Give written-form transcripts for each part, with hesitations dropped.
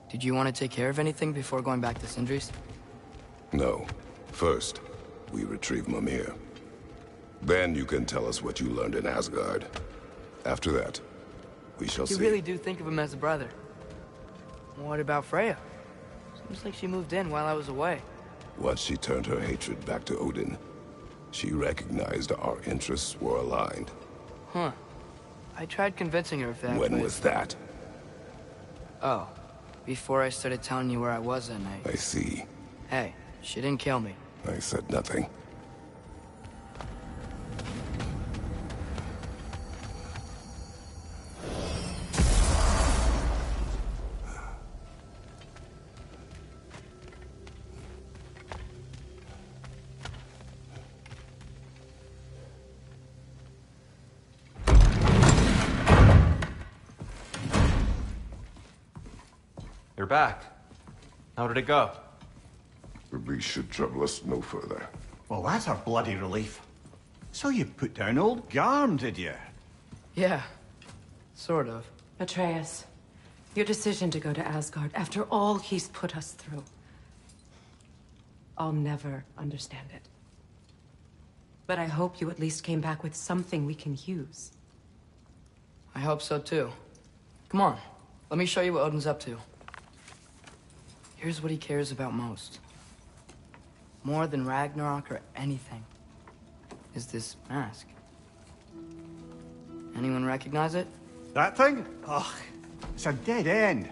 Did you want to take care of anything before going back to Sindri's? No. First, we retrieve Mimir. Then you can tell us what you learned in Asgard. After that, we shall see. You really do think of him as a brother. What about Freya? Seems like she moved in while I was away. Once she turned her hatred back to Odin, she recognized our interests were aligned. Huh. I tried convincing her of that, When was that? Oh, before I started telling you where I was that night. I see. Hey, she didn't kill me. I said nothing. You're back. How did it go? The beast should trouble us no further. Well, that's a bloody relief. So you put down old Garm, did you? Yeah, sort of. Atreus, your decision to go to Asgard after all he's put us through. I'll never understand it. But I hope you at least came back with something we can use. I hope so too. Come on, let me show you what Odin's up to. Here's what he cares about most. More than Ragnarok or anything. Is this mask. Anyone recognize it? That thing? Ugh, it's a dead end.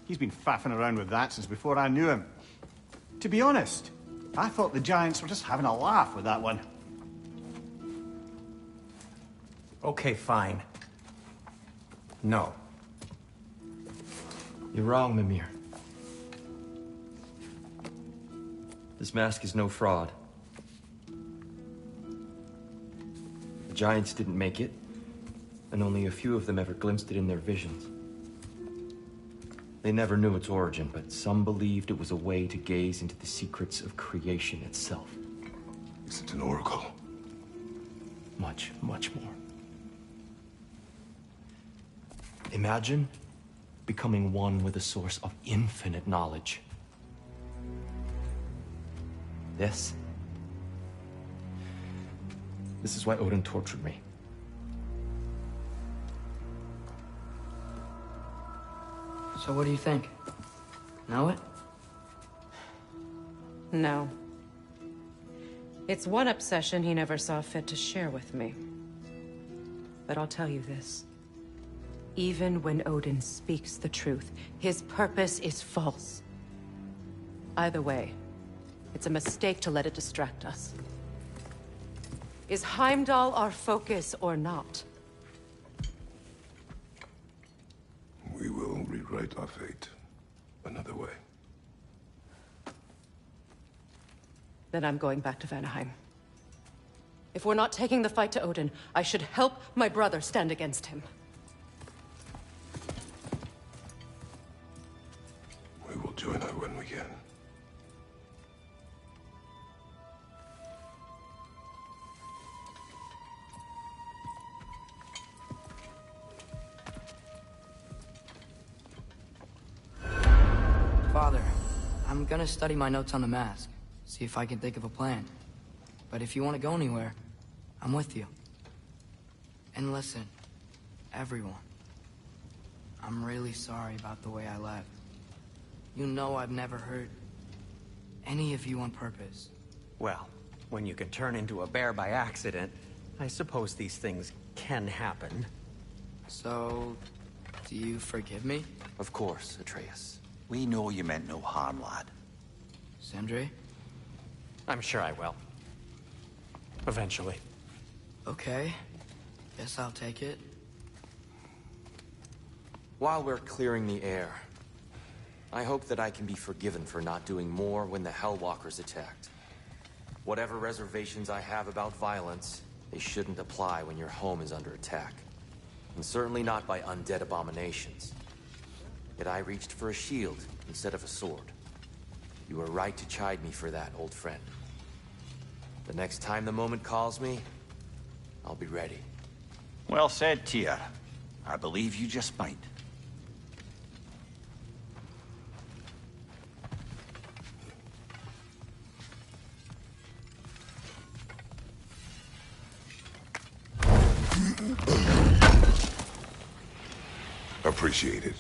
He's been faffing around with that since before I knew him. To be honest, I thought the Giants were just having a laugh with that one. Okay, fine. No. You're wrong, Mimir. This mask is no fraud. The Giants didn't make it, and only a few of them ever glimpsed it in their visions. They never knew its origin, but some believed it was a way to gaze into the secrets of creation itself. Is it an oracle? Much, much more. Imagine becoming one with a source of infinite knowledge. This is why Odin tortured me. So what do you think? Know it? No. It's one obsession he never saw fit to share with me. But I'll tell you this. Even when Odin speaks the truth, his purpose is false. Either way, it's a mistake to let it distract us. Is Heimdall our focus or not? We will rewrite our fate another way. Then I'm going back to Vanaheim. If we're not taking the fight to Odin, I should help my brother stand against him. We will join her when we can. Father, I'm gonna study my notes on the mask. See if I can think of a plan. But if you want to go anywhere, I'm with you. And listen, everyone. I'm really sorry about the way I left. You know I've never hurt any of you on purpose. Well, when you can turn into a bear by accident, I suppose these things can happen. So, do you forgive me? Of course, Atreus. We know you meant no harm, lad. Sindri? I'm sure I will. Eventually. Okay. Guess I'll take it. While we're clearing the air, I hope that I can be forgiven for not doing more when the Hellwalkers attacked. Whatever reservations I have about violence, they shouldn't apply when your home is under attack. And certainly not by undead abominations. Yet I reached for a shield instead of a sword. You were right to chide me for that, old friend. The next time the moment calls me, I'll be ready. Well said, Tyr. I believe you just might. Appreciate it.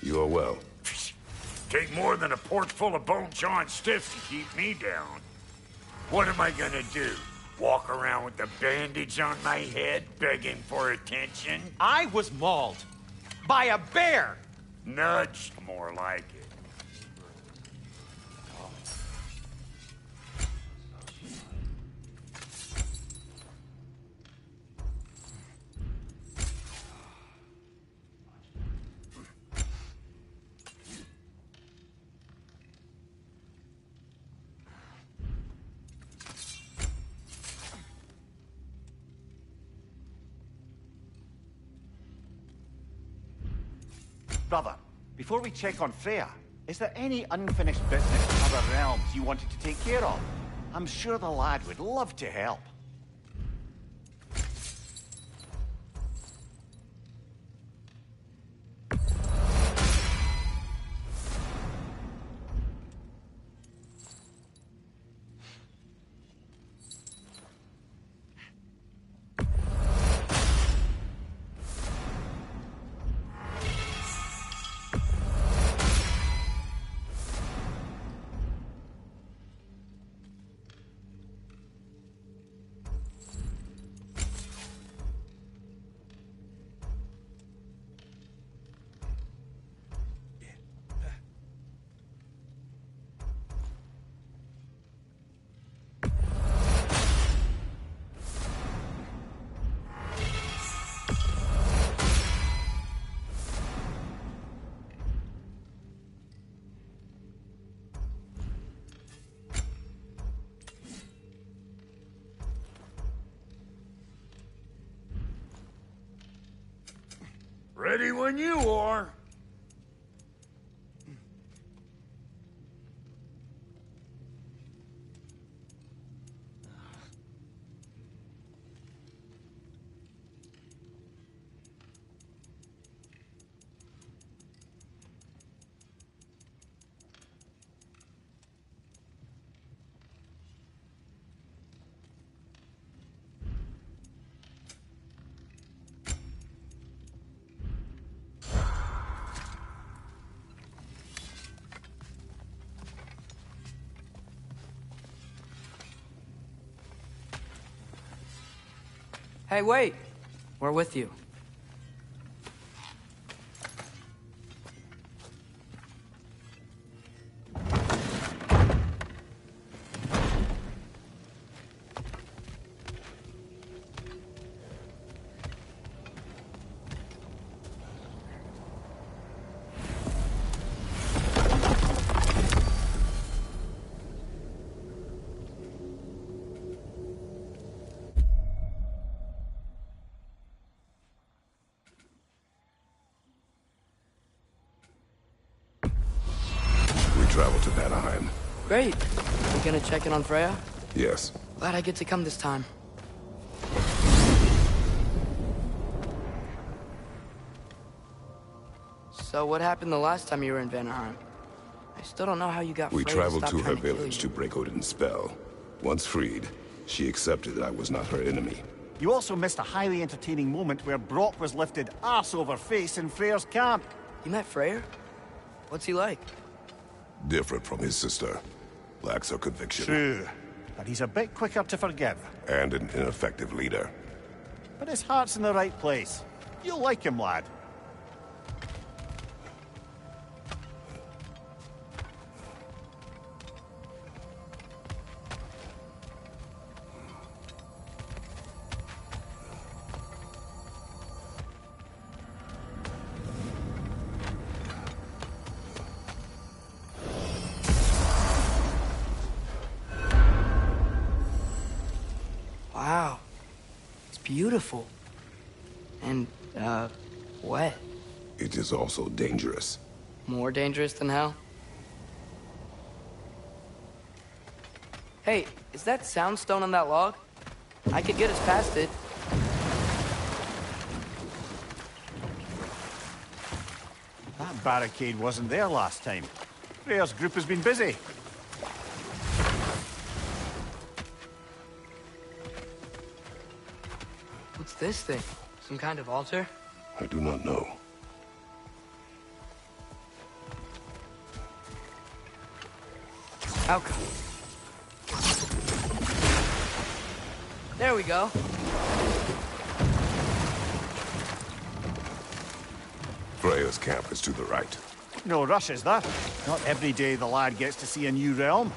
You are well. Take more than a port full of bone-chawing stiffs to keep me down. What am I gonna do? Walk around with a bandage on my head, begging for attention? I was mauled by a bear! Nudged, more like it. Brother, before we check on Freya, is there any unfinished business in other realms you wanted to take care of? I'm sure the lad would love to help. Ready when you are. Hey, wait! We're with you. Travel to Vanaheim. Great. You gonna check in on Freya? Yes. Glad I get to come this time. So what happened the last time you were in Vanaheim? I still don't know how you got We Freya traveled stop to her trying kill village you. to break Odin's spell. Once freed, she accepted that I was not her enemy. You also missed a highly entertaining moment where Brock was lifted arse over face in Freyr's camp. You met Freyr? What's he like? Different from his sister. Lacks her conviction. True, but he's a bit quicker to forgive. And an ineffective leader. But his heart's in the right place. You'll like him, lad. Wow. It's beautiful. And, wet. It is also dangerous. More dangerous than hell? Hey, is that soundstone on that log? I could get us past it. That barricade wasn't there last time. Freyr's group has been busy. What's this thing? Some kind of altar? I do not know. Outcome. There we go. Freya's camp is to the right. No rush, is there? Not every day the lad gets to see a new realm.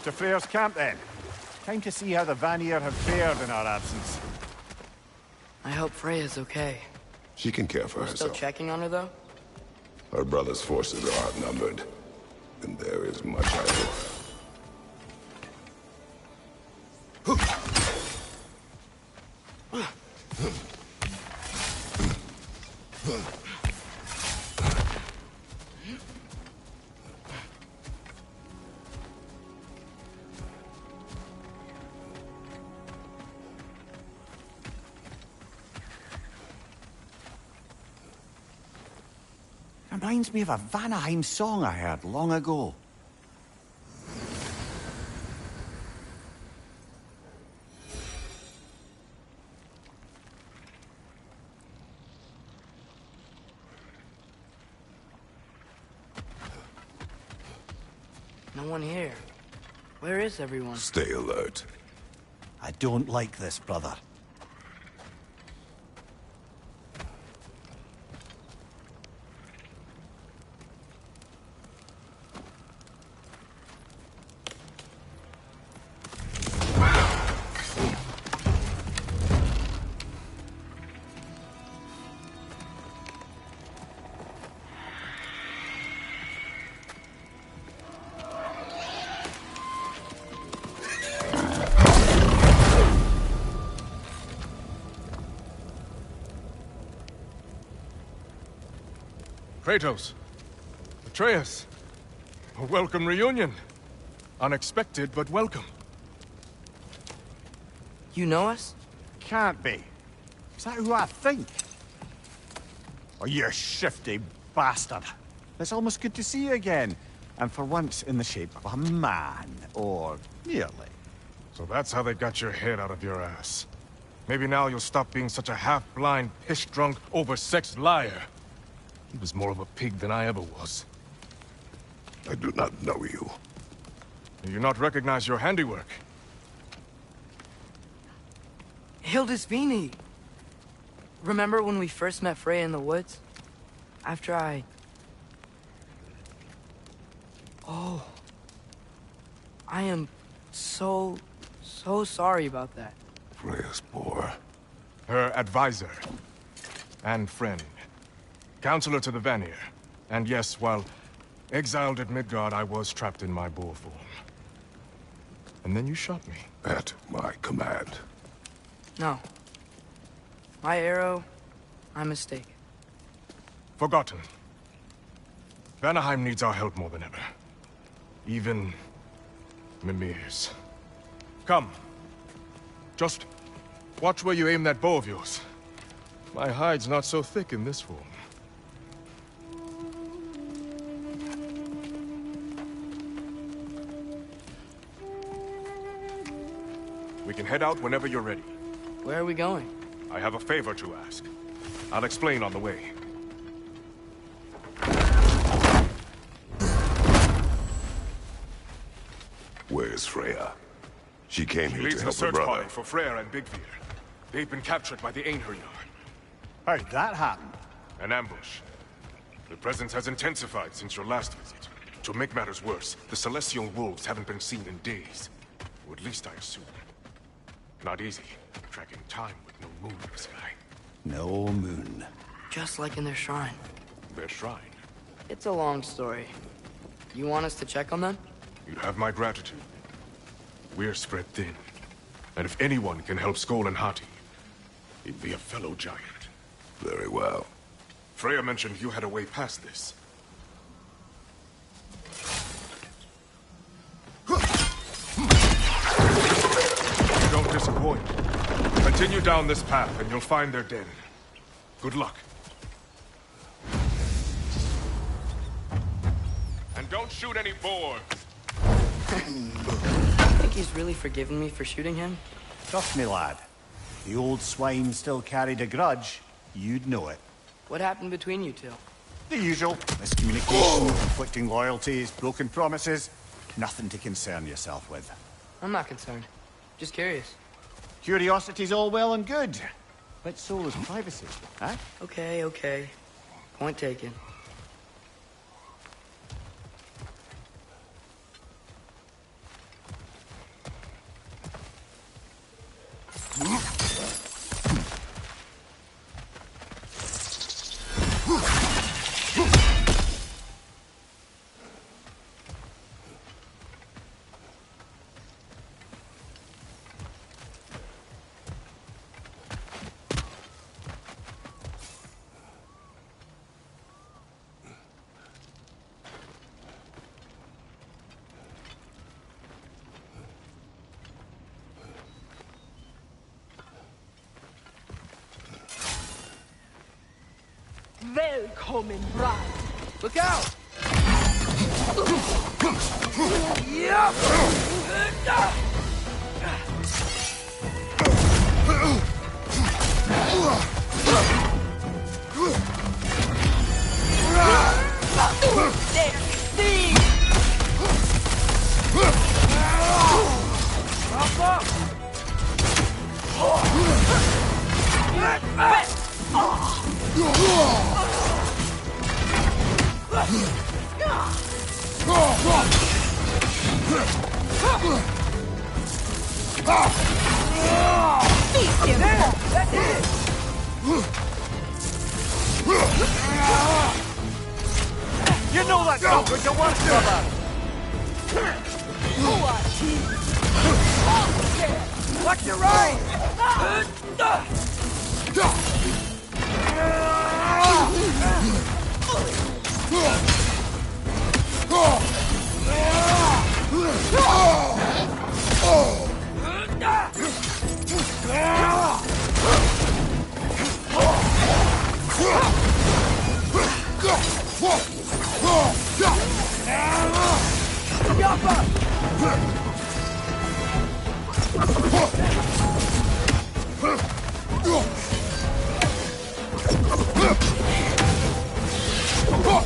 To Freyr's camp, then. Time to see how the Vanir have fared in our absence. I hope Freya's okay. She can care for Still herself. checking on her, though? Her brother's forces are outnumbered, and there is much I know. Reminds me of a Vanaheim song I heard long ago. No one here. Where is everyone? Stay alert. I don't like this, brother. Kratos. Atreus. A welcome reunion. Unexpected, but welcome. You know us? Can't be. Is that who I think? Oh, you shifty bastard. It's almost good to see you again. And for once in the shape of a man, or nearly. So that's how they got your head out of your ass. Maybe now you'll stop being such a half-blind, piss-drunk, oversexed liar. He was more of a pig than I ever was. I do not know you. Do you not recognize your handiwork? Hildisvini! Remember when we first met Freya in the woods? After I... Oh. I am so sorry about that. Freya's poor. Her advisor. And friend. Counselor to the Vanir. And yes, while exiled at Midgard, I was trapped in my boar form. And then you shot me. At my command. No. My arrow, my mistake. Forgotten. Vanaheim needs our help more than ever. Even Mimir's. Come. Just watch where you aim that bow of yours. My hide's not so thick in this form. We can head out whenever you're ready. Where are we going? I have a favor to ask. I'll explain on the way. Where's Freya? She came She here leads to the help her search brother. party for Freyr and Bigfir. They've been captured by the Einherjar. How'd that happen? An ambush. The presence has intensified since your last visit. To make matters worse, the Celestial Wolves haven't been seen in days. Or at least I assume. Not easy, tracking time with no moon in the sky. No moon. Just like in their shrine. Their shrine. It's a long story. You want us to check on them? You have my gratitude. We're spread thin. And if anyone can help Skoll and Hati, he'd be a fellow giant. Very well. Freya mentioned you had a way past this. Continue down this path and you'll find their den. Good luck. And don't shoot any boars. Think he's really forgiven me for shooting him? Trust me, lad. If the old swine still carried a grudge, you'd know it. What happened between you two? The usual. Miscommunication, conflicting loyalties, broken promises. Nothing to concern yourself with. I'm not concerned. Just curious. Curiosity's all well and good. But so is privacy, huh? Okay, okay. Point taken. Välkommen, bride. Look out! You know that's not what you want to about. Watch your right!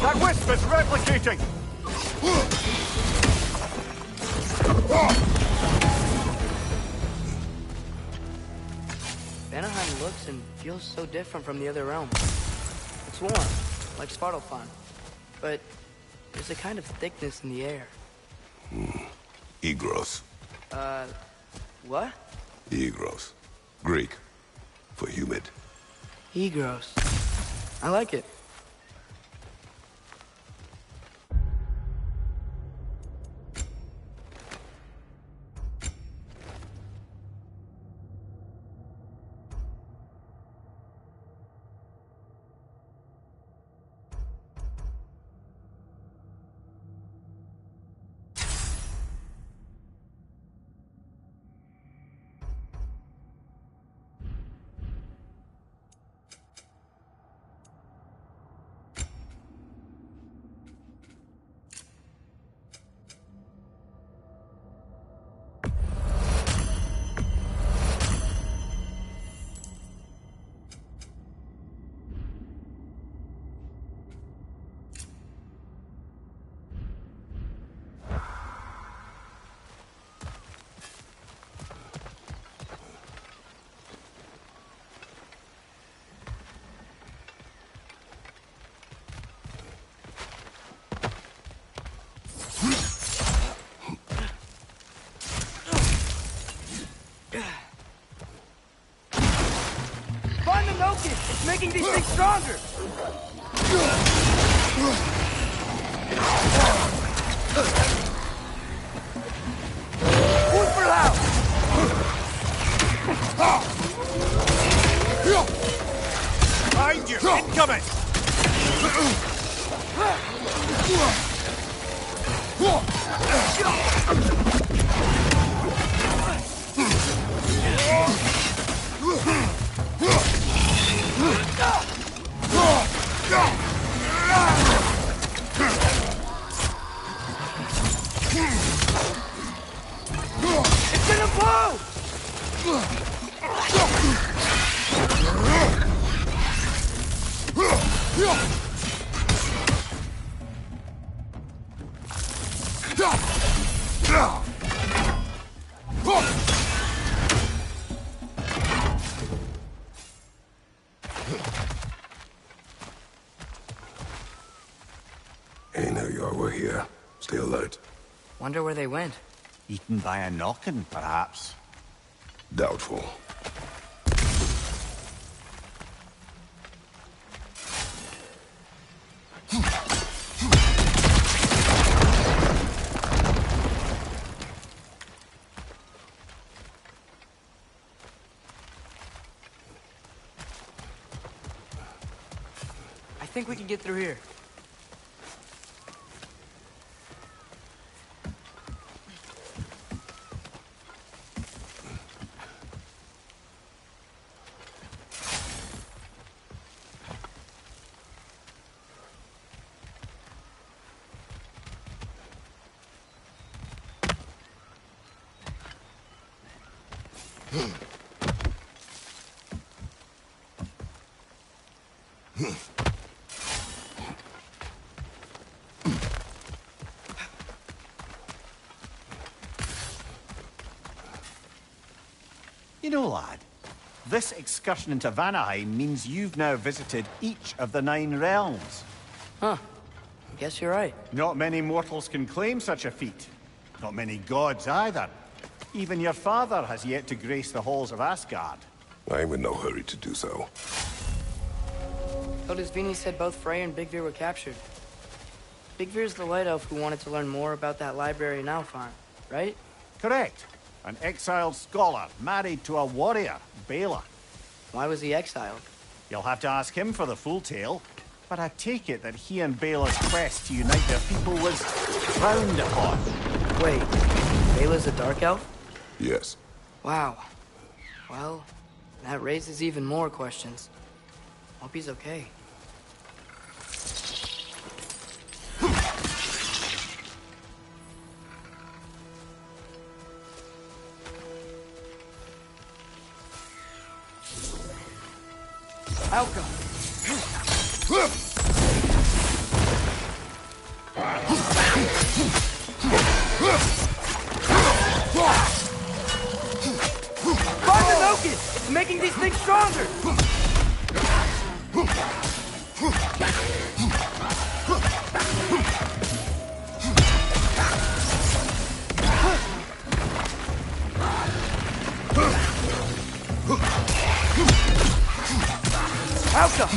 That wisp is replicating! Vanaheim looks and feels so different from the other realms. It's warm, like Svartalfheim, but there's a kind of thickness in the air. Egros. What? Egros. Greek. For humid. Egros. I like it. Find the Nokin! It's making these things stronger! Food for loud! Behind you! Incoming! It's gonna blow! Ain't know y'all were here. Stay alert. Wonder where they went. Eaten by a knocking, perhaps. Doubtful. I think we can get through here. You know, lad, this excursion into Vanaheim means you've now visited each of the 9 realms. Huh. Guess you're right. Not many mortals can claim such a feat. Not many gods either. Even your father has yet to grace the halls of Asgard. I ain't in no hurry to do so. Hildisvini said both Frey and Big Veer were captured. Big Veer's the Light Elf who wanted to learn more about that library in Alfheim, right? Correct. An exiled scholar married to a warrior, Bela. Why was he exiled? You'll have to ask him for the full tale, but I take it that he and Bela's quest to unite their people was frowned upon. Wait, Bela's a Dark Elf? Yes. Wow. Well, that raises even more questions. Hope he's okay. Alka! Find the locust! It's making these things stronger! Alka!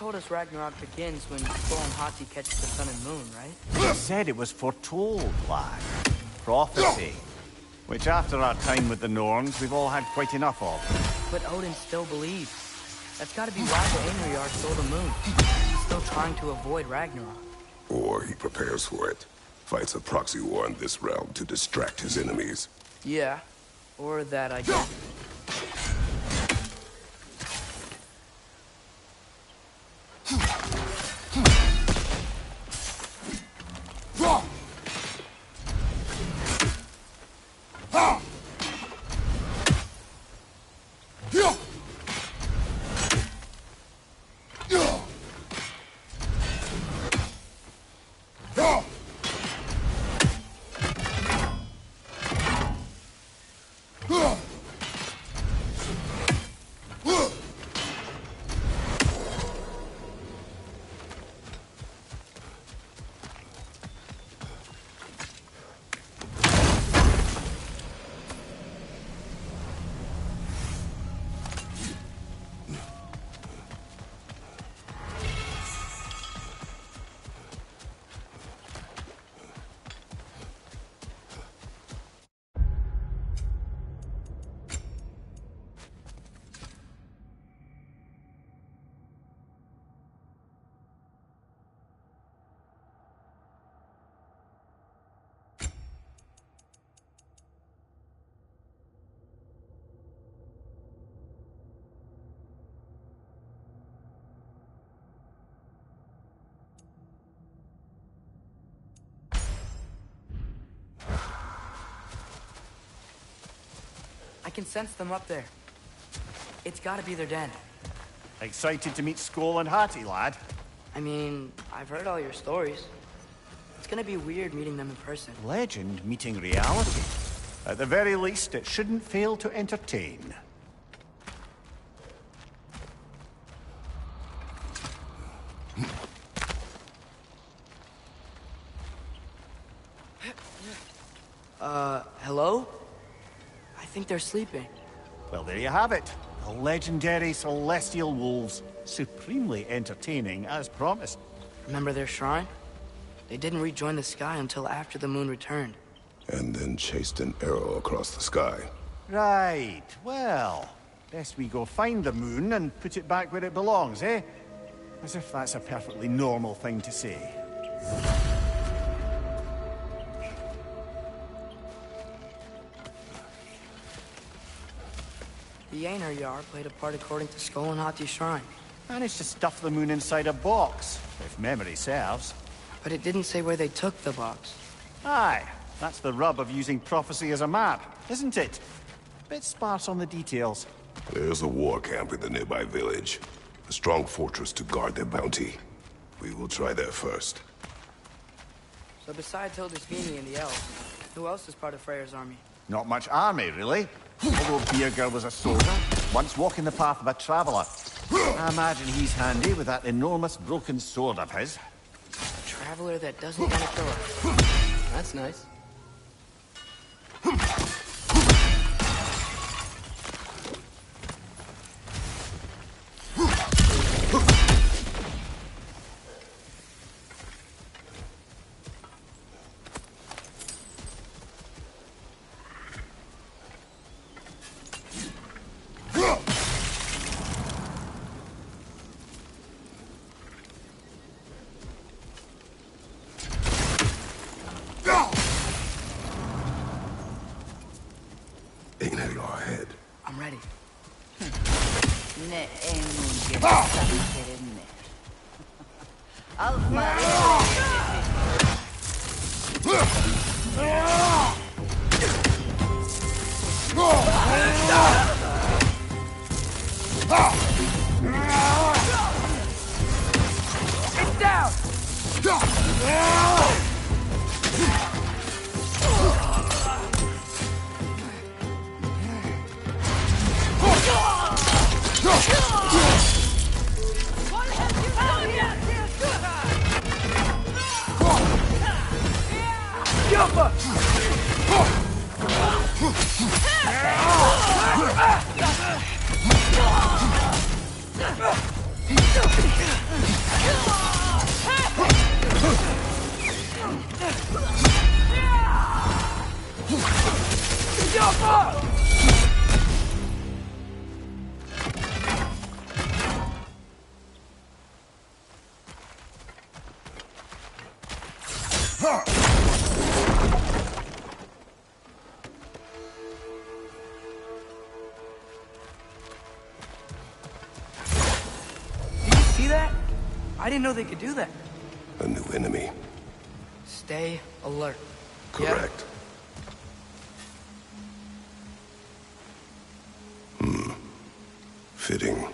told us Ragnarok begins when Thor and Hati catch the sun and moon, right? He said it was foretold, lad. Prophecy. Which after our time with the Norns, we've all had quite enough of. But Odin still believes. That's gotta be why the Einherjar stole the moon. He's still trying to avoid Ragnarok. Or he prepares for it. Fights a proxy war in this realm to distract his enemies. Yeah. Or that, I guess. I can sense them up there. It's gotta be their den. Excited to meet Skoll and Hati, lad? I mean, I've heard all your stories. It's gonna be weird meeting them in person. Legend meeting reality. At the very least, it shouldn't fail to entertain. Hello? I think they're sleeping. Well, there you have it. The legendary celestial wolves. Supremely entertaining, as promised. Remember their shrine? They didn't rejoin the sky until after the moon returned. And then chased an arrow across the sky. Right. Well, best we go find the moon and put it back where it belongs, eh? As if that's a perfectly normal thing to say. The Einherjar played a part according to Skoll and Hati's shrine. Managed to stuff the moon inside a box, if memory serves. But it didn't say where they took the box. Aye, that's the rub of using prophecy as a map, isn't it? Bit sparse on the details. There's a war camp in the nearby village. A strong fortress to guard their bounty. We will try there first. So besides Hildisvini and the elves, who else is part of Freyr's army? Not much army, really. Although Birger was a soldier, once walking the path of a traveler. I imagine he's handy with that enormous broken sword of his. A traveler that doesn't want to kill us. That's nice. I'm ready. It's down! Did you see that? I didn't know they could do that. A new enemy. Stay alert. Correct. Fitting.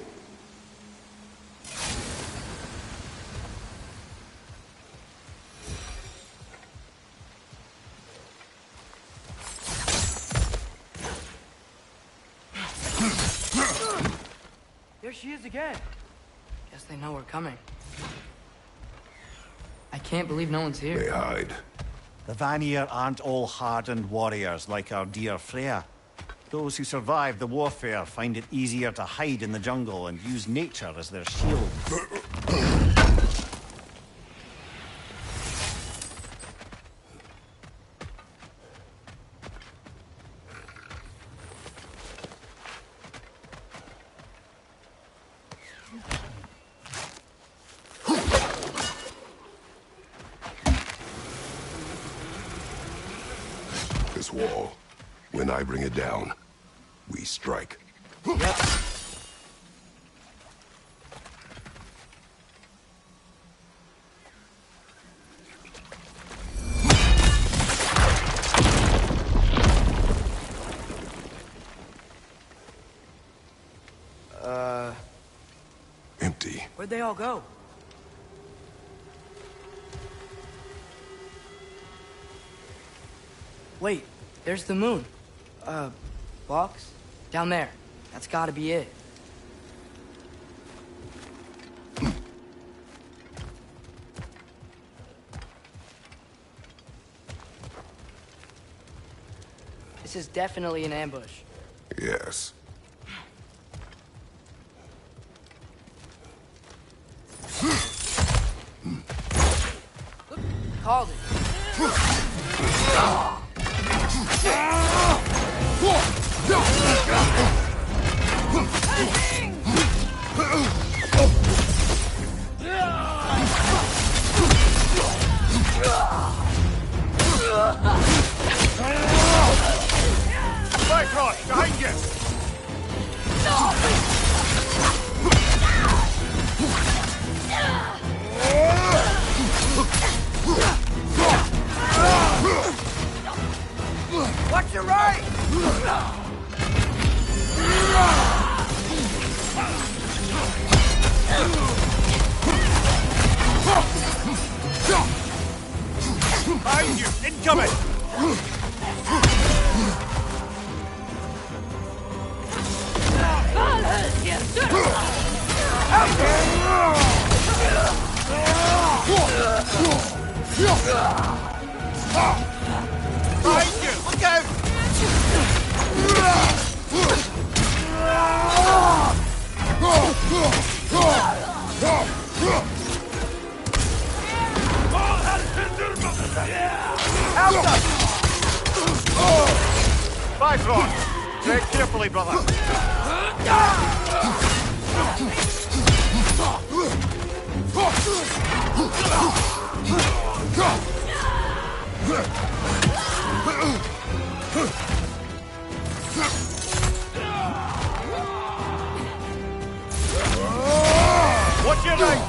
There she is again. Guess they know we're coming. I can't believe no one's here. They hide. The Vanir aren't all hardened warriors like our dear Freya. Those who survive the warfare find it easier to hide in the jungle and use nature as their shield. This wall. When I bring it down, we strike. Yep. Empty. Where'd they all go? Wait, there's the moon. Box? Down there. That's gotta be it. This is definitely an ambush. Yes. Called it. Bifrost, behind you! Watch your right! Behind you! Incoming! Behind you! Look out! Help us! Bifrost! Tread carefully, brother. Watch your right!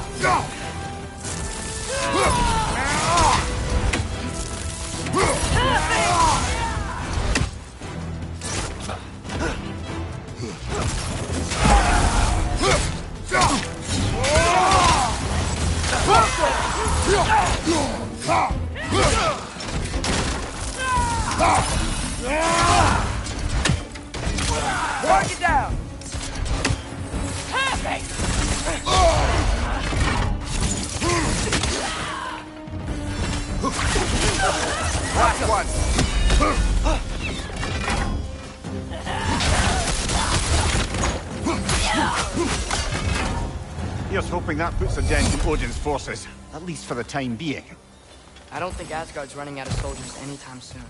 Mark it down! Last one! Here's hoping that puts a dent in Odin's forces, at least for the time being. I don't think Asgard's running out of soldiers anytime soon.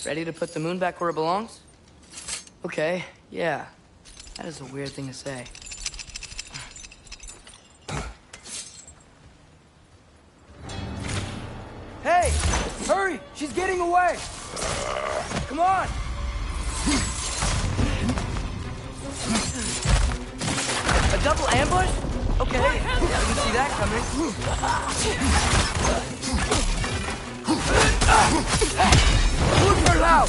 Ready to put the moon back where it belongs? Okay, yeah. That is a weird thing to say. Hey! Hurry! She's getting away! Come on! A double ambush? Okay, didn't see that coming. Look her out!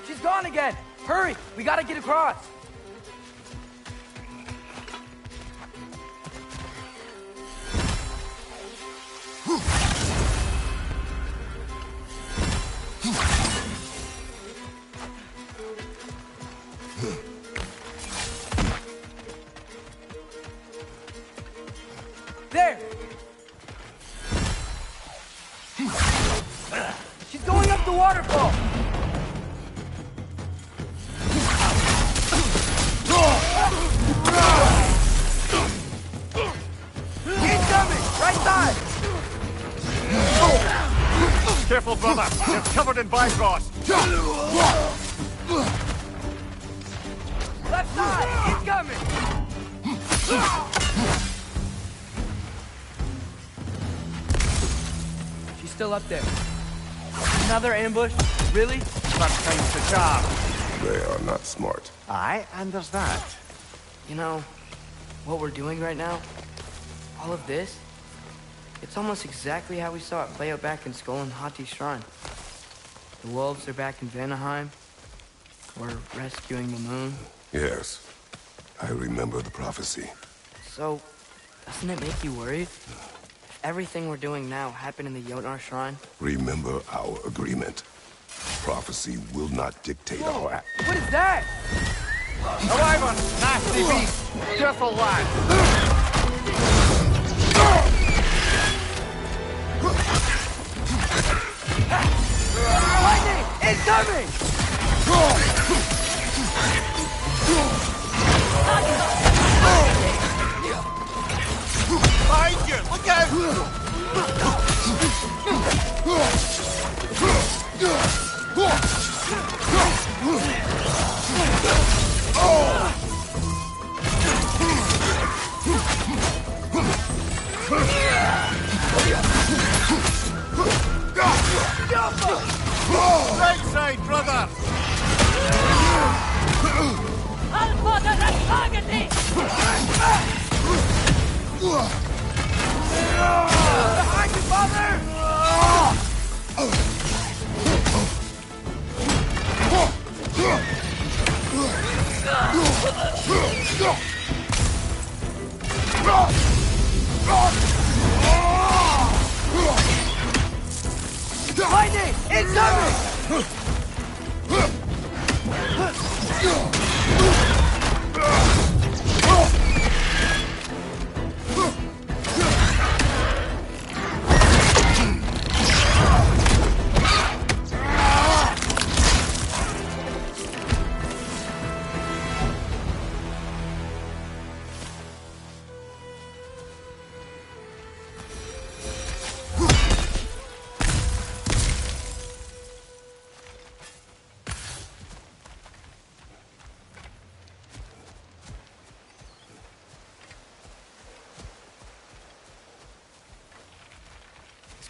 She's gone again! Hurry! We gotta get across! There! She's going up the waterfall! Incoming! Right side! Careful, brother. You're covered in Bifrost. Left side! Incoming! She's still up there. Another ambush? Really? First time's the charm. They are not smart. Aye, and there's that. You know, what we're doing right now, all of this, it's almost exactly how we saw it play out back in Skull and Hati's shrine. The wolves are back in Vanaheim. We're rescuing the moon. Yes, I remember the prophecy. So, doesn't it make you worried? If everything we're doing now happened in the Jotnar shrine? Remember our agreement. Prophecy will not dictate our act. What is that? Arrival! Nasty beast! Careful, lad! Lightning! Incoming! Behind you! Look out! Right side, brother! Behind you, father! Lightning! Incoming!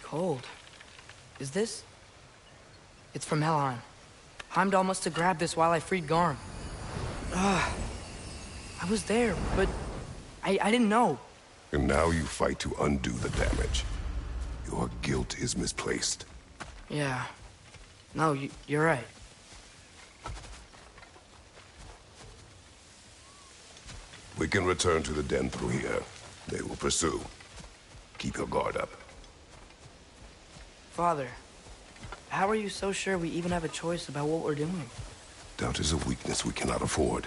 Cold. Is this? It's from Helheim. Heimdall must have grabbed this while I freed Garm. I was there, but I didn't know. And now you fight to undo the damage. Your guilt is misplaced. Yeah. No, you're right. We can return to the den through here. They will pursue. Keep your guard up. Father, how are you so sure we even have a choice about what we're doing? Doubt is a weakness we cannot afford.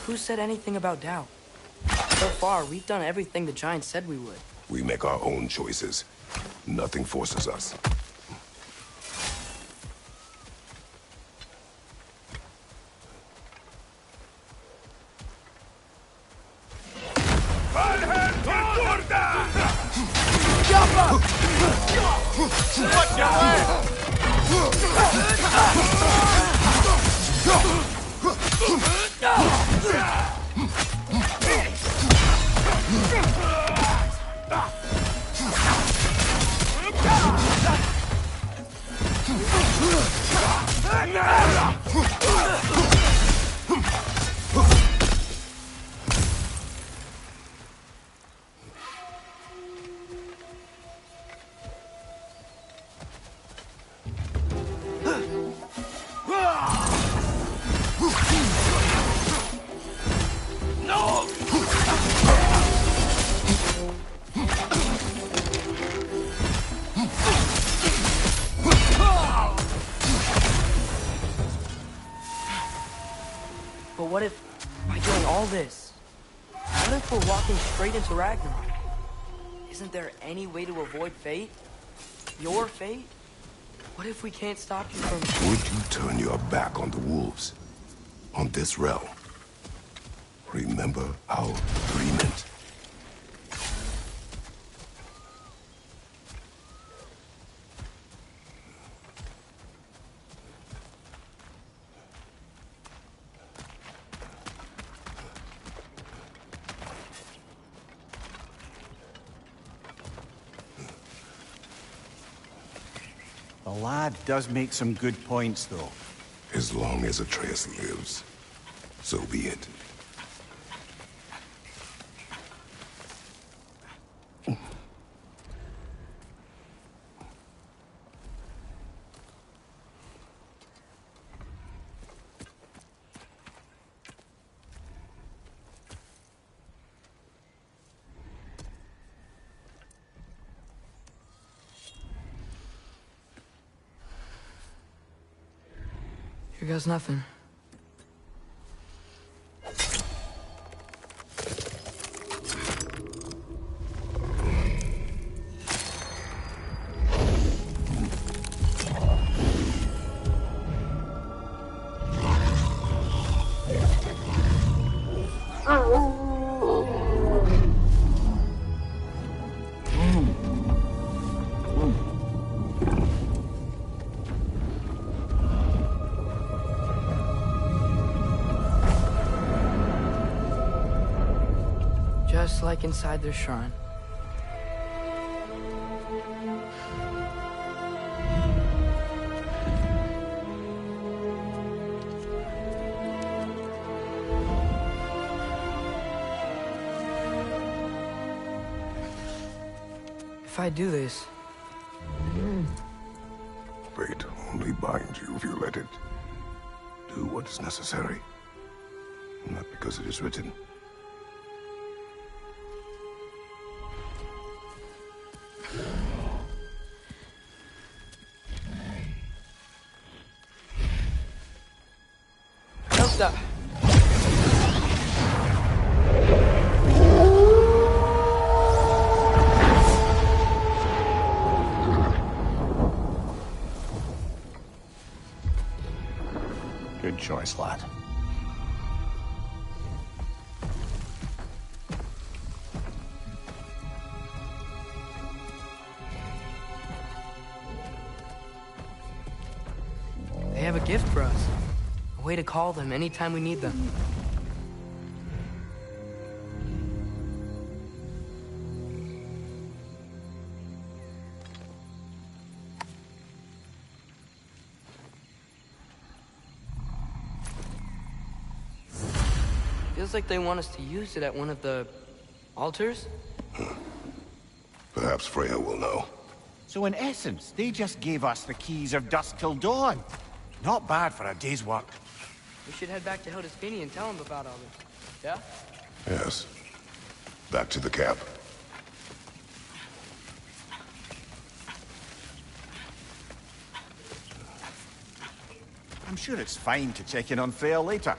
Who said anything about doubt? So far, we've done everything the Giants said we would. We make our own choices. Nothing forces us. But what if, by doing all this, what if we're walking straight into Ragnarok? Isn't there any way to avoid fate? Your fate? What if we can't stop you from... Would you turn your back on the wolves? On this realm? Remember our agreement? The lad does make some good points, though. As long as Atreus lives, so be it. Here goes nothing. Just like inside their shrine. If I do this... Fate only binds you if you let it. Do what is necessary. Not because it is written. Elsa! Good choice, lad. They have a gift for us. A way to call them anytime we need them. Feels like they want us to use it at one of the... altars? Perhaps Freya will know. So in essence, they just gave us the keys of dusk till dawn. Not bad for a day's work. We should head back to Hildesfinia and tell them about all this. Yeah? Yes. Back to the camp. I'm sure it's fine to check in on Freya later.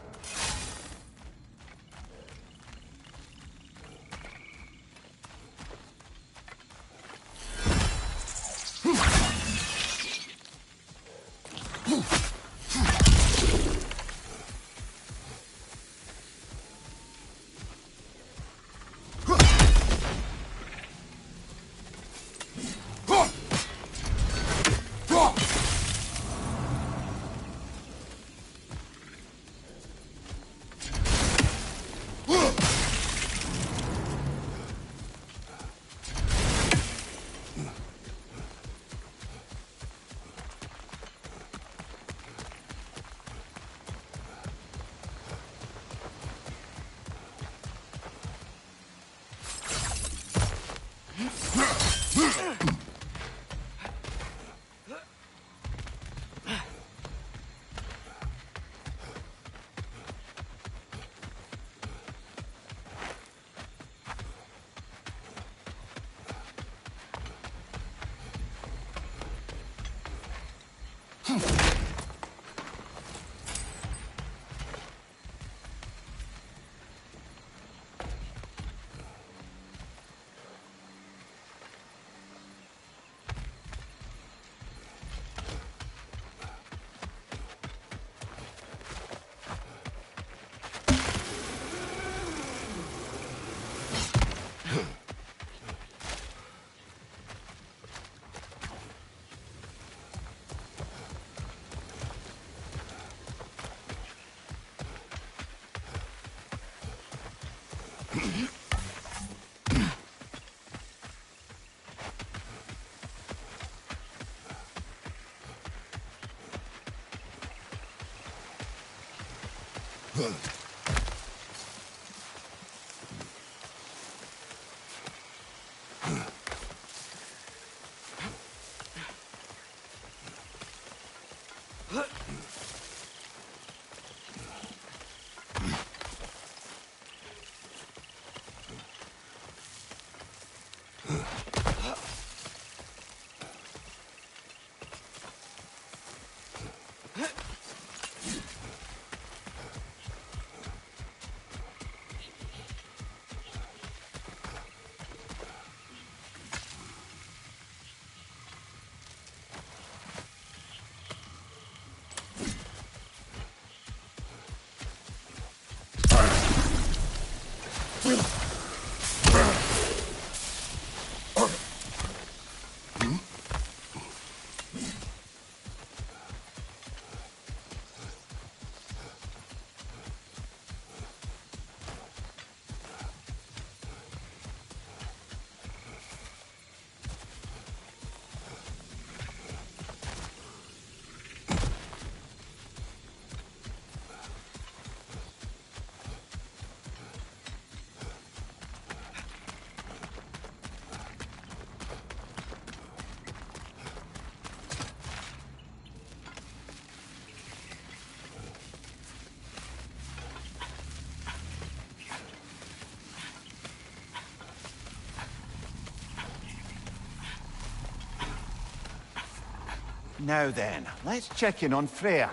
Now then, let's check in on Freya.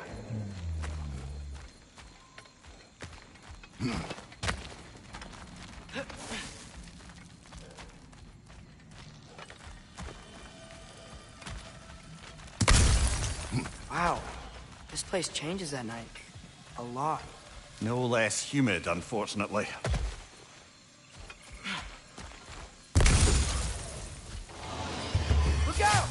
Wow. This place changes at night. A lot. No less humid, unfortunately. Look out!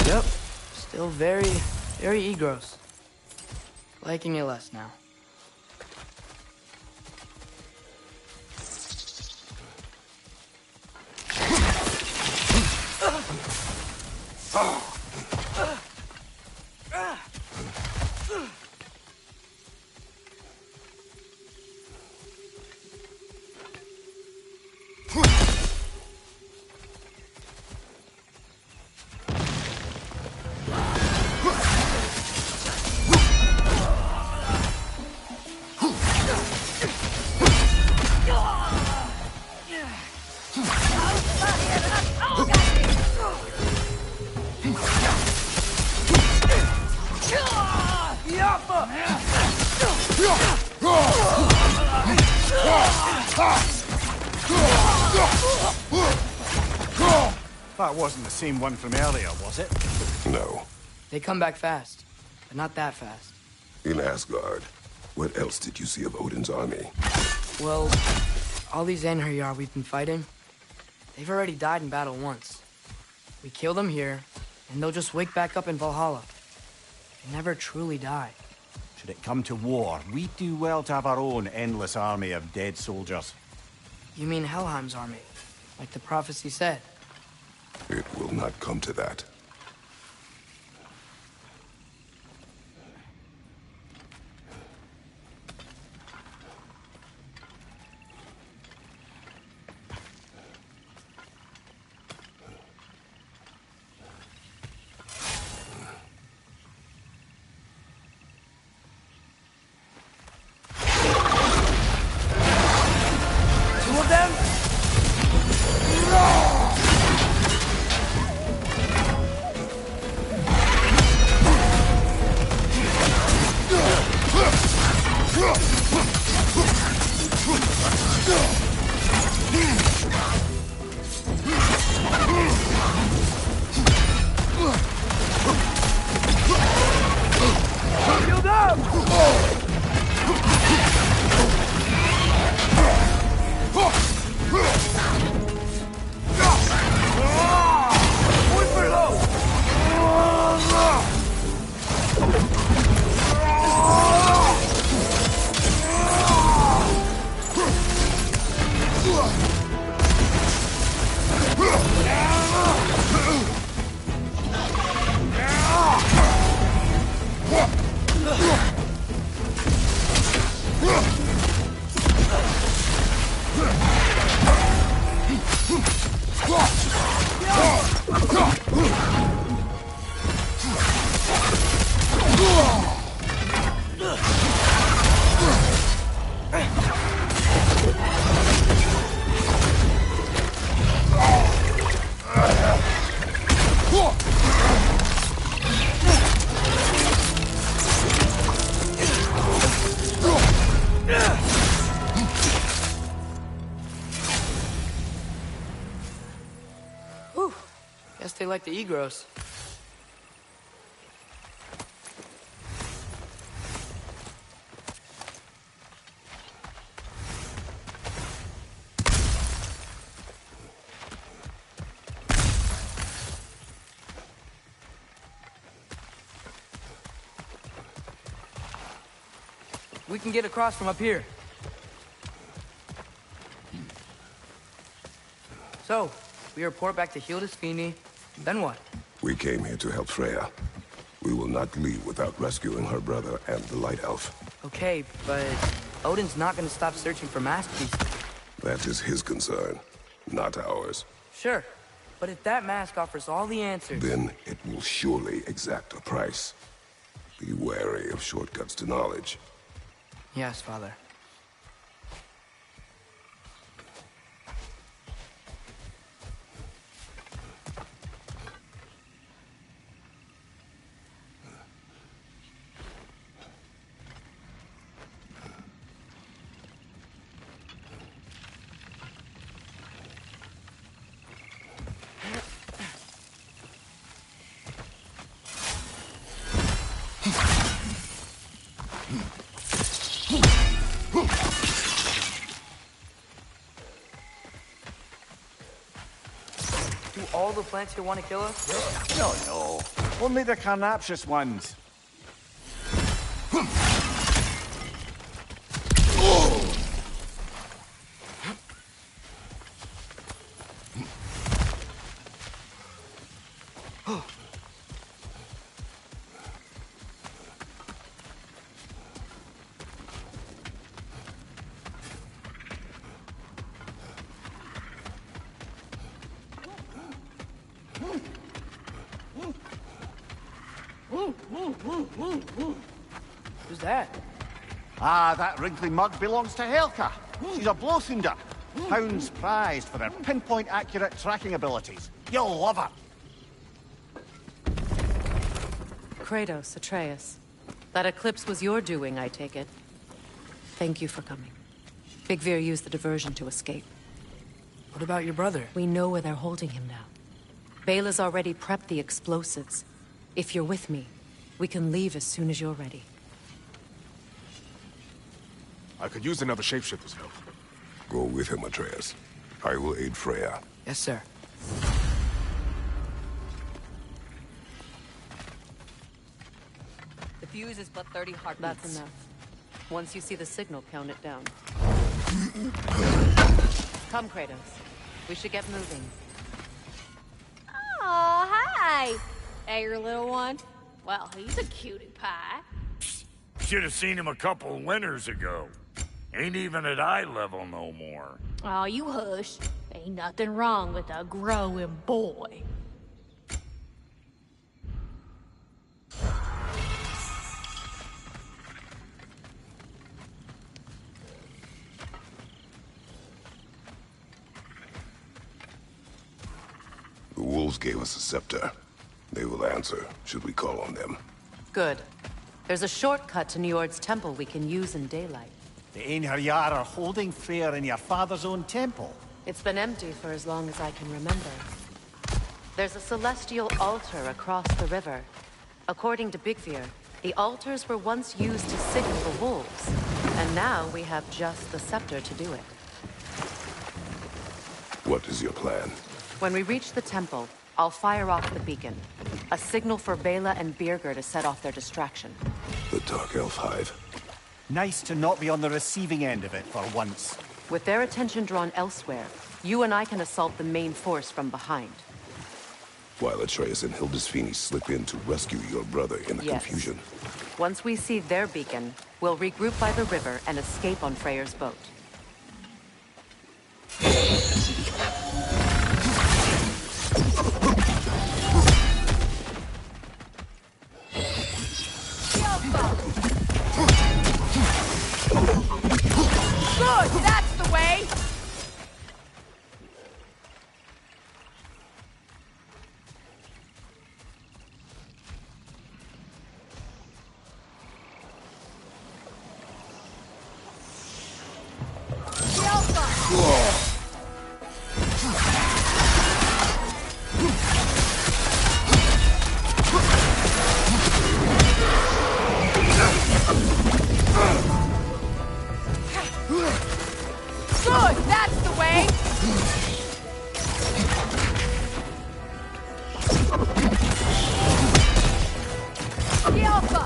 Yep. Still very gross. Liking it less now. That wasn't the same one from earlier, was it? No. They come back fast, but not that fast. In Asgard, what else did you see of Odin's army? Well, all these Einherjar we've been fighting, they've already died in battle once. We kill them here, and they'll just wake back up in Valhalla. They never truly die. Should it come to war, we do well to have our own endless army of dead soldiers. You mean Helheim's army, like the prophecy said? It will not come to that. Two of them? Shield up! Muy below! Whew. Guess they like the Egros. We can get across from up here. So, we report back to Hildisvini, then what? We came here to help Freya. We will not leave without rescuing her brother and the Light Elf. Okay, but Odin's not gonna stop searching for masterpieces. That is his concern, not ours. Sure, but if that mask offers all the answers... Then it will surely exact a price. Be wary of shortcuts to knowledge. Yes, Father. Do all the plants here want to kill us? No. Only the carnivorous ones. Who's that? Ah, that wrinkly mug belongs to Helka. She's a blowthunder. Hounds prized for their pinpoint accurate tracking abilities. You'll love her. Kratos, Atreus. That eclipse was your doing, I take it. Thank you for coming. Big Veer used the diversion to escape. What about your brother? We know where they're holding him now. Bela's already prepped the explosives. If you're with me, we can leave as soon as you're ready. I could use another shapeshifter's help. Go with him, Atreus. I will aid Freya. Yes, sir. The fuse is but 30 heartbeats. That's enough. Once you see the signal, count it down. Come, Kratos. We should get moving. Hey, your little one? Well, he's a cutie pie. Should have seen him a couple winters ago. Ain't even at eye level no more. Oh, you hush. Ain't nothing wrong with a growing boy. The wolves gave us a scepter. They will answer, should we call on them. Good. There's a shortcut to Njord's temple we can use in daylight. The Einherjar are holding fair in your father's own temple. It's been empty for as long as I can remember. There's a celestial altar across the river. According to Bigvir, the altars were once used to signal the wolves, and now we have just the scepter to do it. What is your plan? When we reach the temple, I'll fire off the beacon. A signal for Bela and Birgir to set off their distraction. The Dark Elf Hive. Nice to not be on the receiving end of it for once. With their attention drawn elsewhere, you and I can assault the main force from behind. While Atreus and Hildisvini slip in to rescue your brother in the confusion. Once we see their beacon, we'll regroup by the river and escape on Freyr's boat. Good, that's the way! Good, that's the way! The Alpha!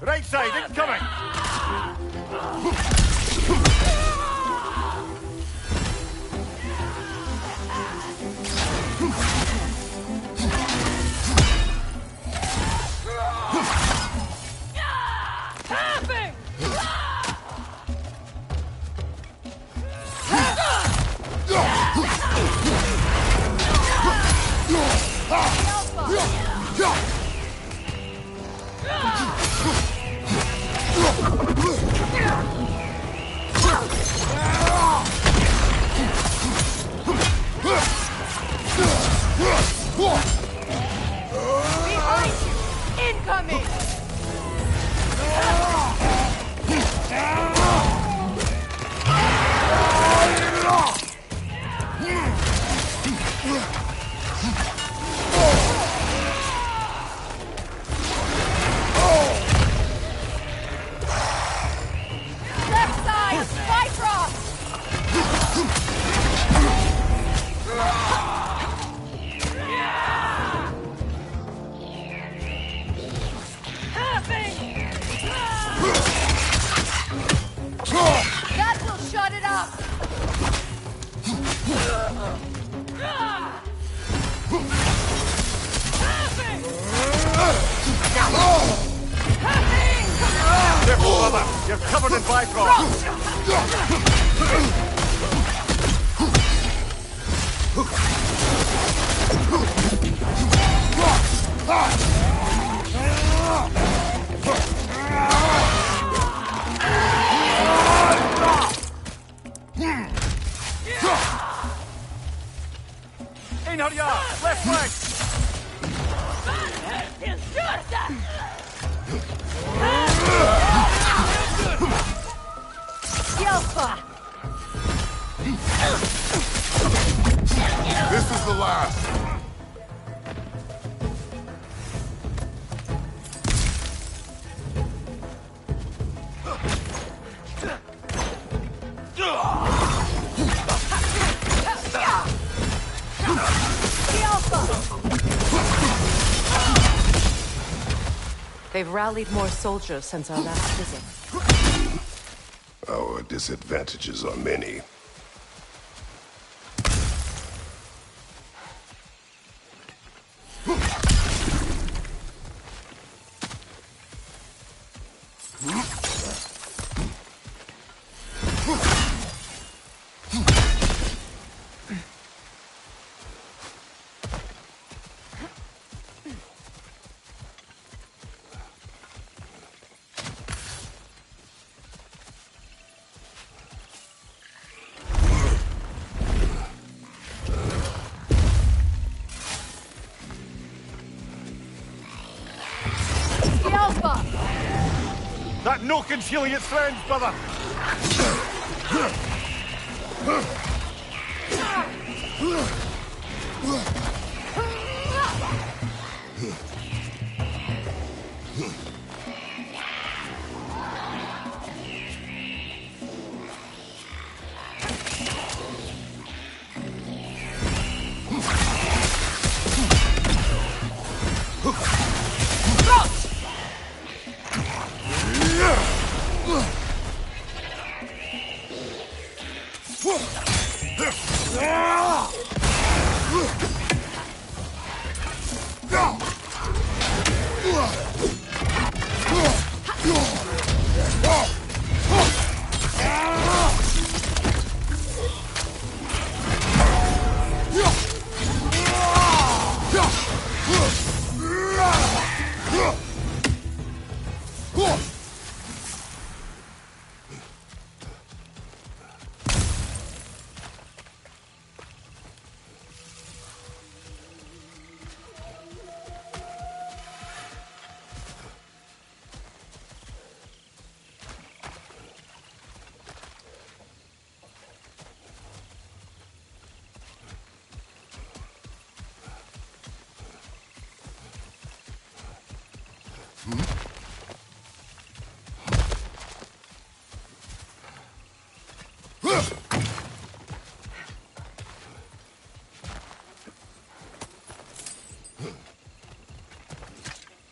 Right side, incoming! Behind you! Incoming! Left side! Bifrost! That will shut it up! Careful, brother! You're covered in Bifrost! Einherjar! Left flank! This is the last. They've rallied more soldiers since our last visit. Our disadvantages are many. That no-kin feeling its friends, brother!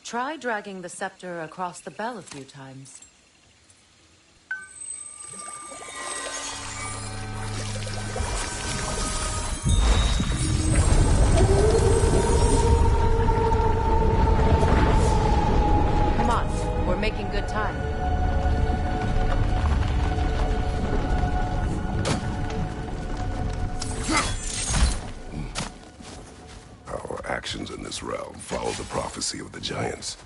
Try dragging the scepter across the bell a few times. Come on, we're making good time. Actions in this realm follow the prophecy of the giants.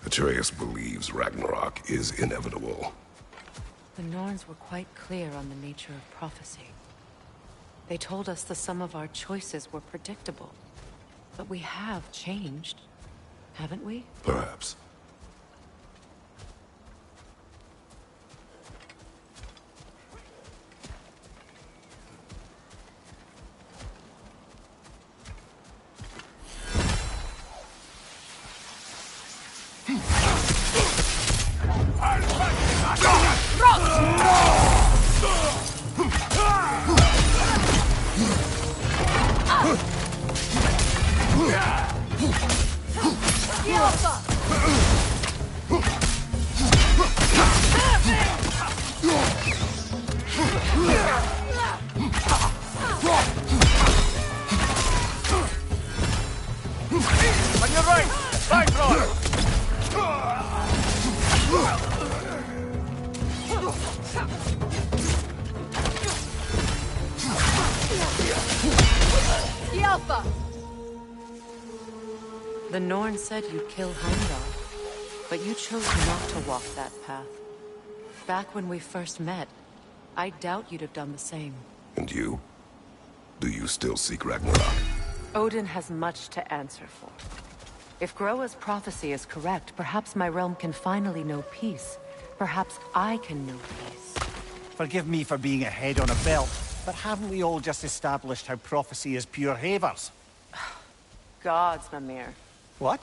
Atreus believes Ragnarok is inevitable. The Norns were quite clear on the nature of prophecy. They told us the sum of our choices were predictable. But we have changed, haven't we? Perhaps. The Norn said you'd kill Heimdall, but you chose not to walk that path. Back when we first met, I doubt you'd have done the same. And you? Do you still seek Ragnarok? Odin has much to answer for. If Groa's prophecy is correct, perhaps my realm can finally know peace. Perhaps I can know peace. Forgive me for being a head on a belt, but haven't we all just established how prophecy is pure havers? Gods, Mimir. What?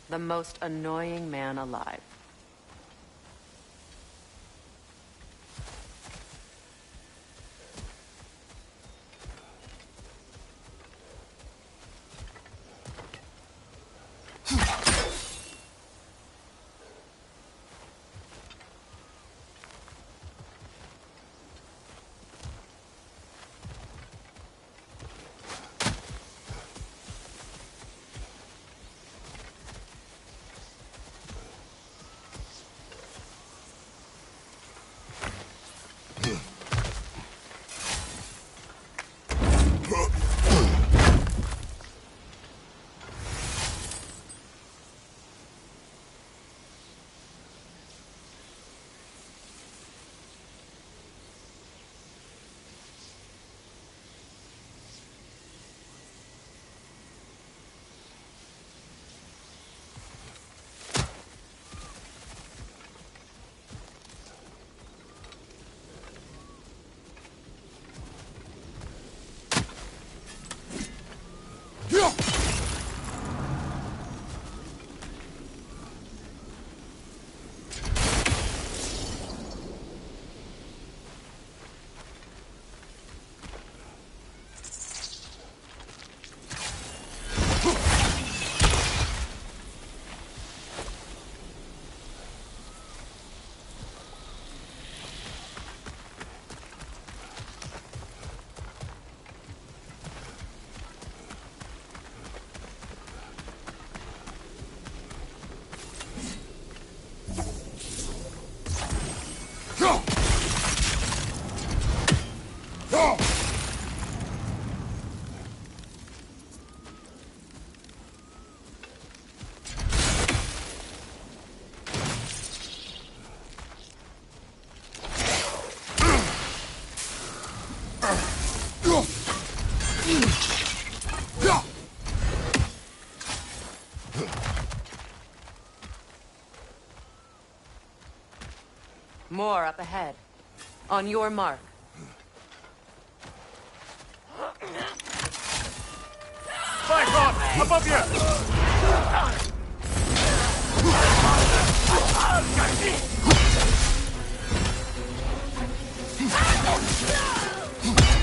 The most annoying man alive. More up ahead. On your mark. Bifrost! Above you!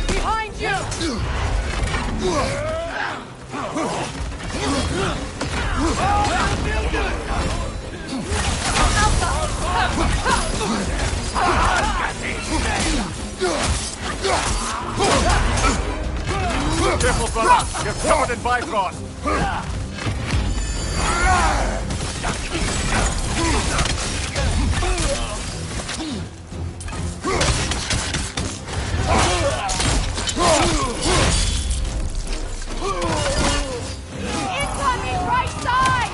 Behind you! Careful, brother! You're covered in Bifrost! Incoming right side!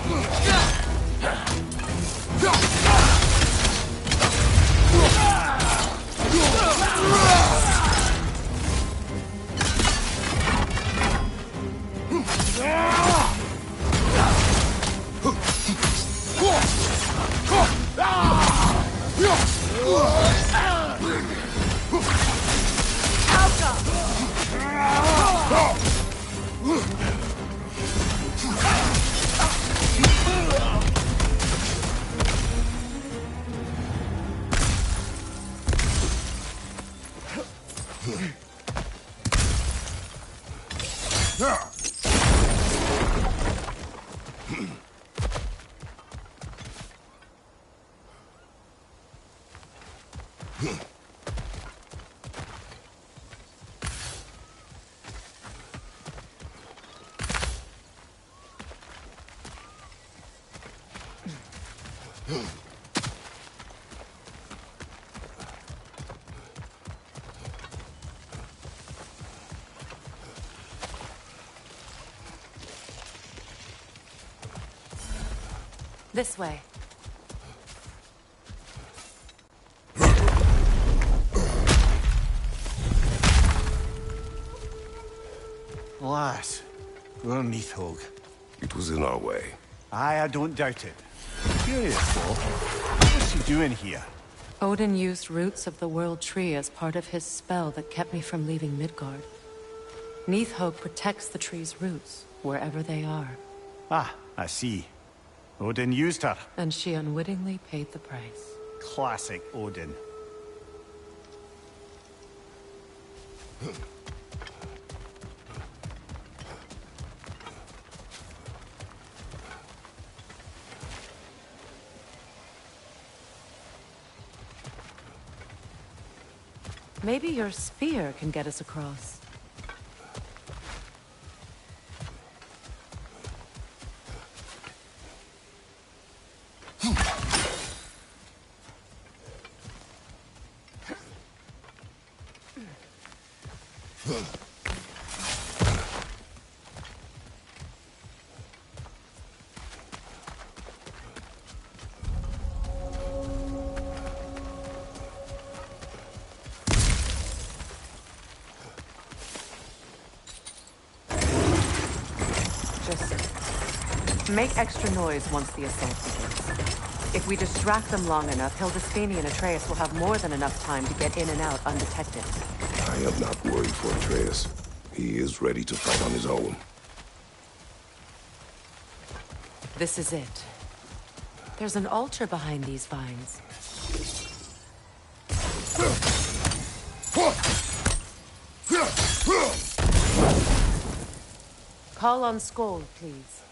This way. Alas, poor Neathhog. It was in our way. Aye, I don't doubt it. Curious, though. What's she doing here? Odin used roots of the World Tree as part of his spell that kept me from leaving Midgard. Neathhope protects the tree's roots, wherever they are. Ah, I see. Odin used her. And she unwittingly paid the price. Classic Odin. Maybe your spear can get us across. Make extra noise once the assault begins. If we distract them long enough, Hildesthini and Atreus will have more than enough time to get in and out undetected. I am not worried for Atreus. He is ready to fight on his own. This is it. There's an altar behind these vines. Call on Skoll, please.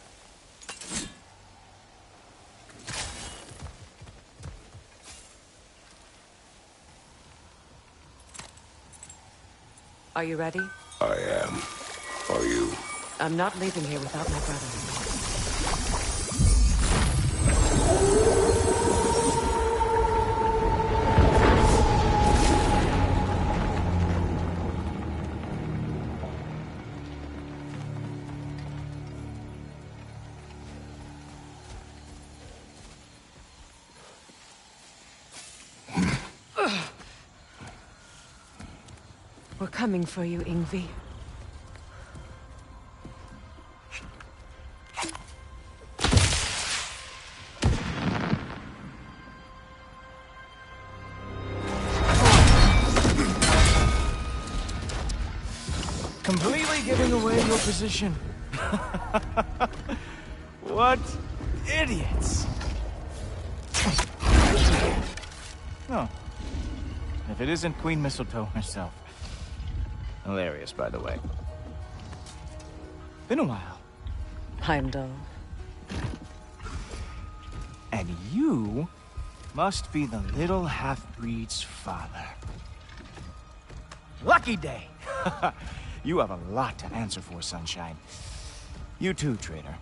Are you ready? I am. Are you? I'm not leaving here without my brother. We're coming for you, Ingvi. Completely giving away your position. What idiots! Oh. If it isn't Queen Mistletoe herself. Hilarious, by the way. Been a while. Heimdall. And you must be the little half-breed's father. Lucky day! You have a lot to answer for, Sunshine. You too, traitor.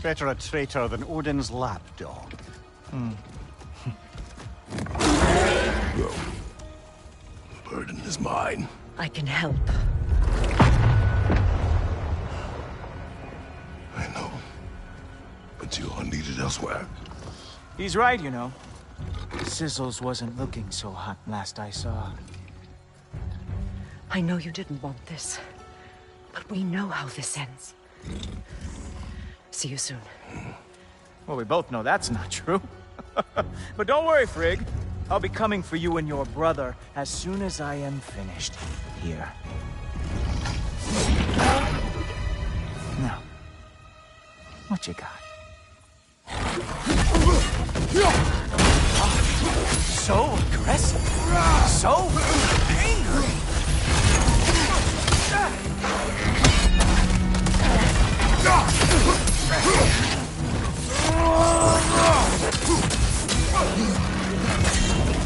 Better a traitor than Odin's lapdog. Go. The burden is mine. I can help. I know. But you are needed elsewhere. He's right, you know. Sizzles wasn't looking so hot last I saw. I know you didn't want this, but we know how this ends. See you soon. Well, we both know that's not true. But don't worry, Frigg. I'll be coming for you and your brother as soon as I am finished here. Now, what you got? So aggressive. So angry.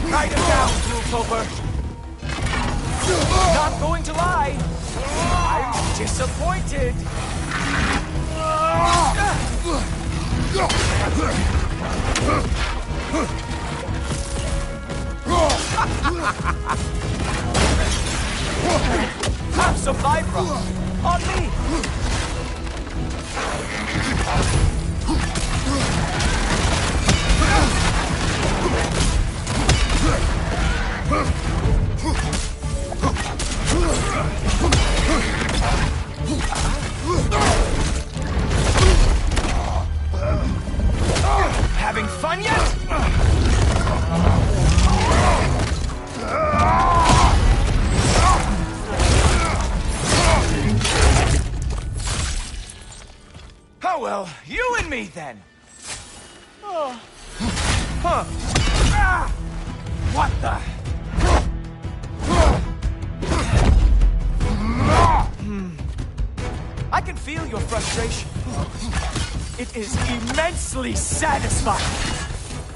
Write him down, Toper. Not going to lie. I'm disappointed. Have some Libra on me. Oh, well, you and me then. Oh. Huh. Ah! What the? I can feel your frustration. It is immensely satisfying.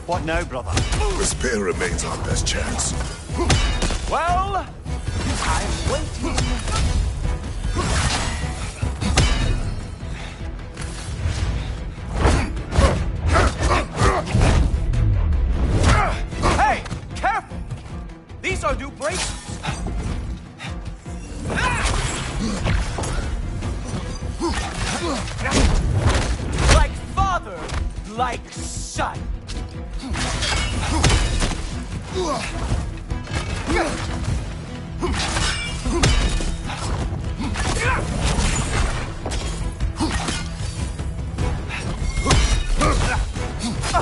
What now, brother? Despair remains our best chance. Well, I'm waiting. Hey, careful! These are new braces. Like father, like son.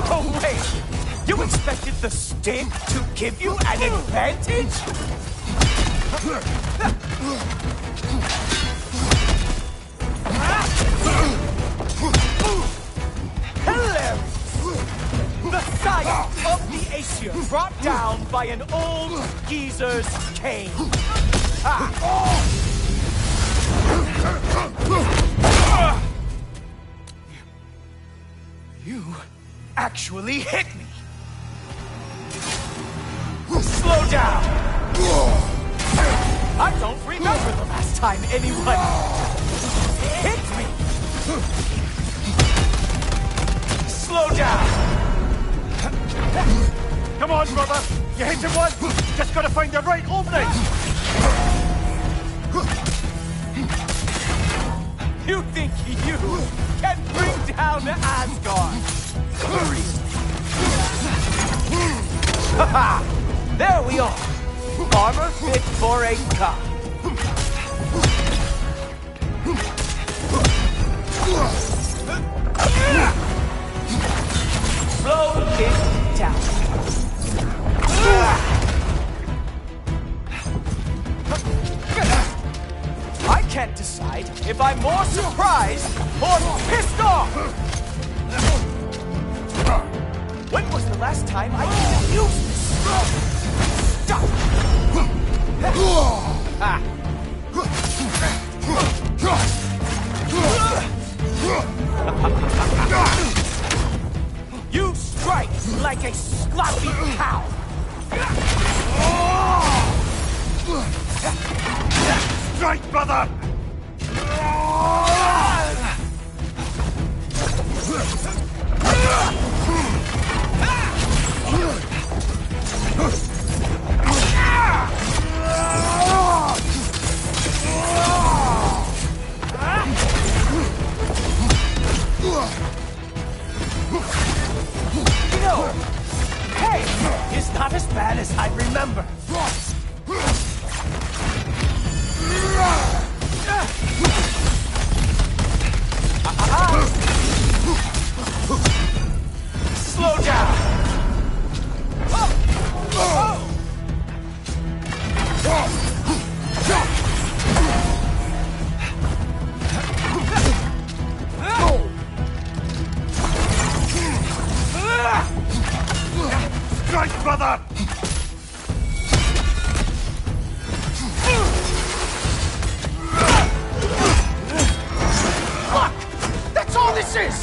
Oh, wait! You expected the stick to give you an advantage? Hilarious! The science of the Aesir brought down by an old geezer's cane. You actually hit me! Slow down! I don't remember the last time anyone hit me! Slow down! Come on, brother! You hit him once! Just gotta find the right opening! You think you can bring down Asgard? Haha! There we are! Armor fit for a cop. Slow it down. I can't decide if I'm more surprised or pissed off! When was the last time I even used this? Stop! You strike like a sloppy cow! Strike, brother! You know, pain is not as bad as I remember. Slow down. Strike, brother! Fuck! That's all this is!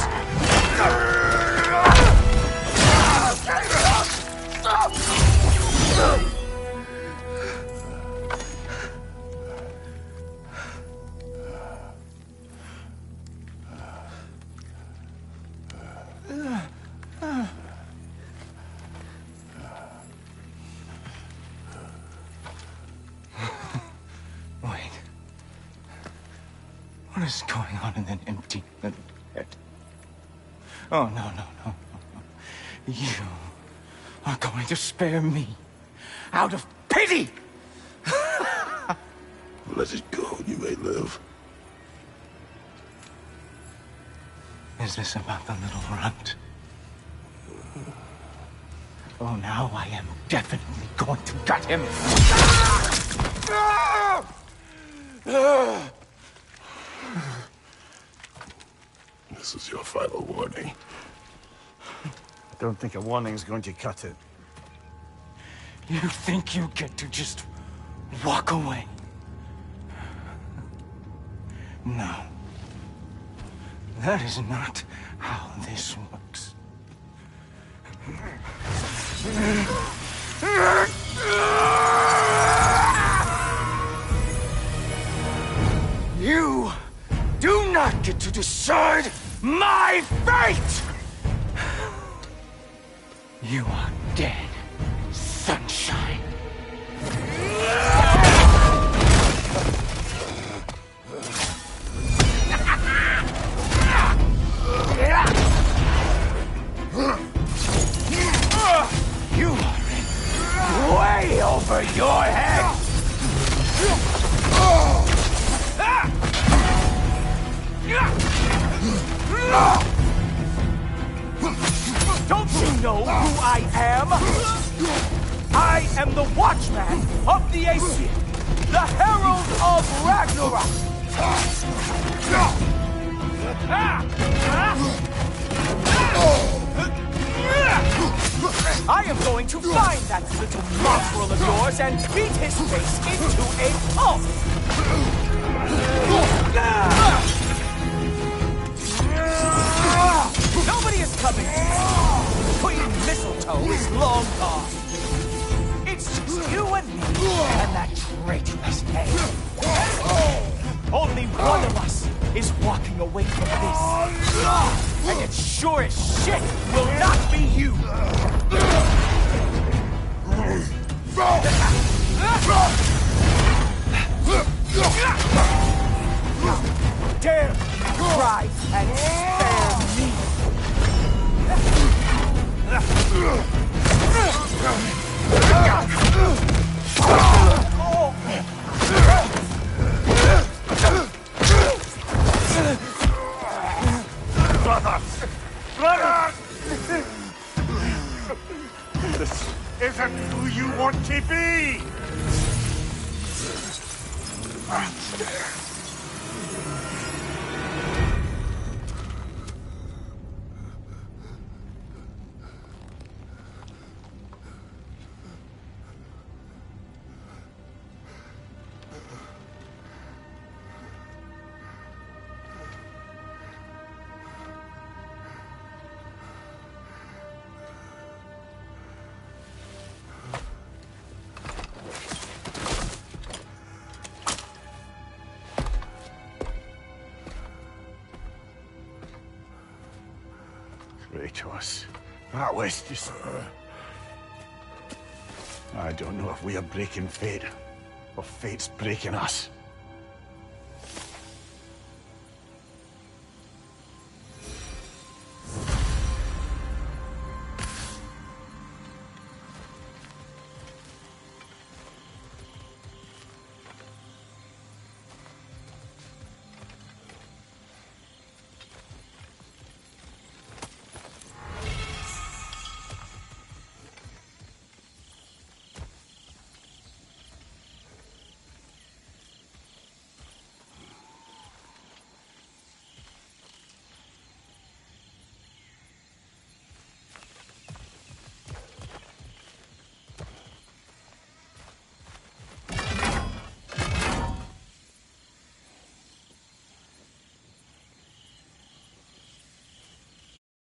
Wait. What is going on in that empty little head? Oh, no. You are going to spare me out of pity! Let it go, you may live. Is this about the little runt? Oh, now I am definitely going to gut him. This is your final warning. I don't think a warning's going to cut it. You think you get to just walk away? No. That is not how this works. You do not get to decide my fate! You are dead, sunshine. You are in way over your head! Don't you know who I am? I am the Watchman of the Aesir, the Herald of Ragnarok! I am going to find that little mongrel of yours and beat his face into a pulp! Nobody is coming! Queen Mistletoe is long gone. It's just you and me and that traitorous egg. Only one of us is walking away from this. And it sure as shit will not be you! Dare try and spare me! Brother! This isn't who you want to be! Kratos. That was just... I don't know if we are breaking fate, or fate's breaking us.